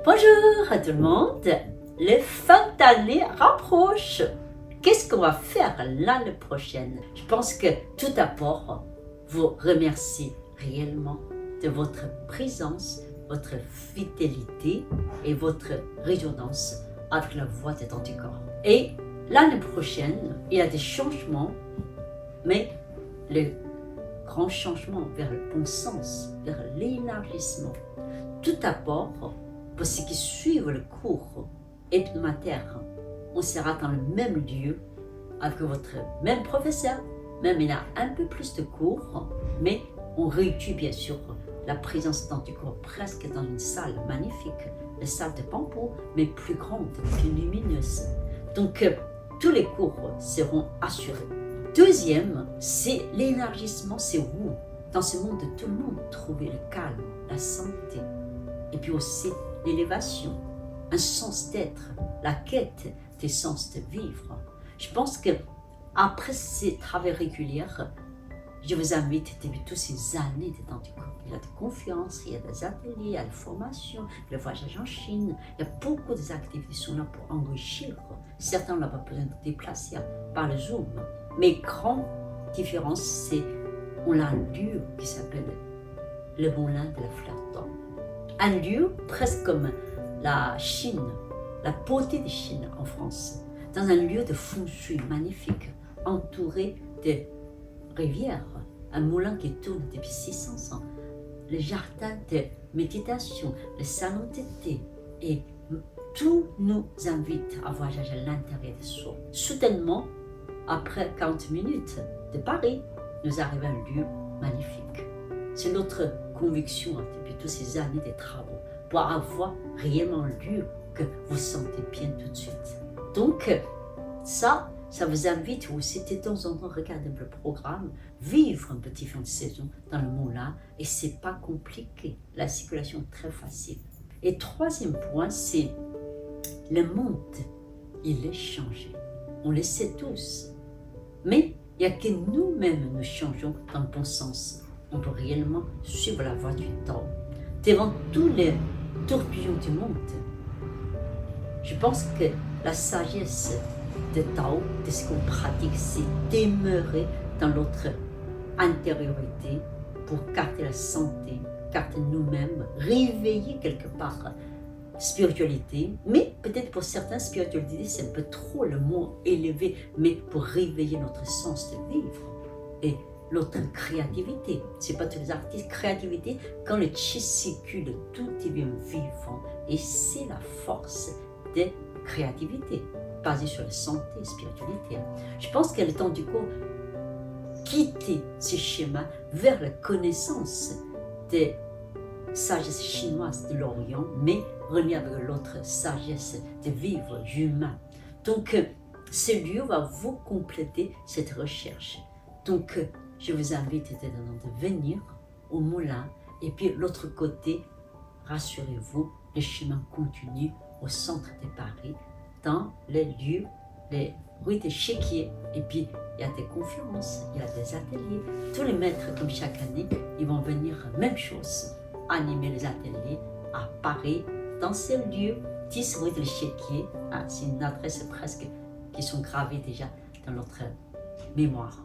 Bonjour à tout le monde, les fins d'année rapprochent. Qu'est-ce qu'on va faire l'année prochaine? Je pense que tout d'abord, vous remerciez réellement de votre présence, votre fidélité et votre résonance avec la voix de ton corps. Et l'année prochaine, il y a des changements, mais le grand changement vers le bon sens, vers l'élargissement. Tout d'abord, pour ceux qui suivent le cours hebdomadaire, on sera dans le même lieu avec votre même professeur, même il y a un peu plus de cours, mais on réduit bien sûr la présence dans du cours presque dans une salle magnifique, la salle de bambou, mais plus grande, plus lumineuse. Donc tous les cours seront assurés. Deuxième, c'est l'élargissement, c'est où dans ce monde de tout le monde trouver le calme, la santé, et puis aussi l'élévation, un sens d'être, la quête des sens de vivre. Je pense que après ces travaux réguliers, je vous invite depuis toutes ces années de temps du cours. Il y a des conférences, il y a des ateliers, il y a des formations, le voyage en Chine. Il y a beaucoup d'activités qui sont là pour enrichir. Certains n'ont pas besoin de déplacer par le Zoom. Mais grande différence, c'est on a un lieu qui s'appelle le Moulin de la Fleur d'Or. Un lieu presque comme la Chine, la beauté de Chine en France, dans un lieu de feng shui magnifique, entouré de rivières, un moulin qui tourne depuis 600 ans, le jardin de méditation, le salon d'été, et tout nous invite à voyager à l'intérieur de soi. Soudainement, après 40 minutes de Paris, nous arrivons à un lieu magnifique. C'est notre conviction depuis toutes ces années de travaux, pour avoir réellement un lieu que vous sentez bien tout de suite. Donc, ça vous invite aussi de temps en temps regarder le programme, vivre un petit fin de saison dans le moulin, et c'est pas compliqué, la circulation est très facile. Et troisième point, c'est le monde, il est changé. On le sait tous. Mais il n'y a que nous-mêmes nous changeons dans le bon sens. On peut réellement suivre la voie du Tao. Devant tous les tourbillons du monde, je pense que la sagesse de Tao, de ce qu'on pratique, c'est demeurer dans notre intériorité pour garder la santé, garder nous-mêmes, réveiller quelque part spiritualité, mais peut-être pour certains, spiritualité, c'est un peu trop le mot élevé, mais pour réveiller notre sens de vivre et notre créativité. C'est pas tous les artistes, créativité, quand le chi circule, tout devient vivant, et c'est la force de créativité, basée sur la santé et la spiritualité. Je pense qu'il est temps du coup quitter ce schéma vers la connaissance des sagesse chinoise de l'Orient, mais relié avec l'autre sagesse de vivre humain. Donc, ce lieu va vous compléter cette recherche. Donc, je vous invite de venir au moulin, et puis l'autre côté, rassurez-vous, le chemin continue au centre de Paris, dans les lieux, les rues de Chéquier, et puis il y a des conférences, il y a des ateliers. Tous les maîtres, comme chaque année, ils vont venir, même chose, animer les ateliers à Paris, dans ces lieux, 10 rue de l'Échiquier. C'est une adresse presque qui sont gravées déjà dans notre mémoire.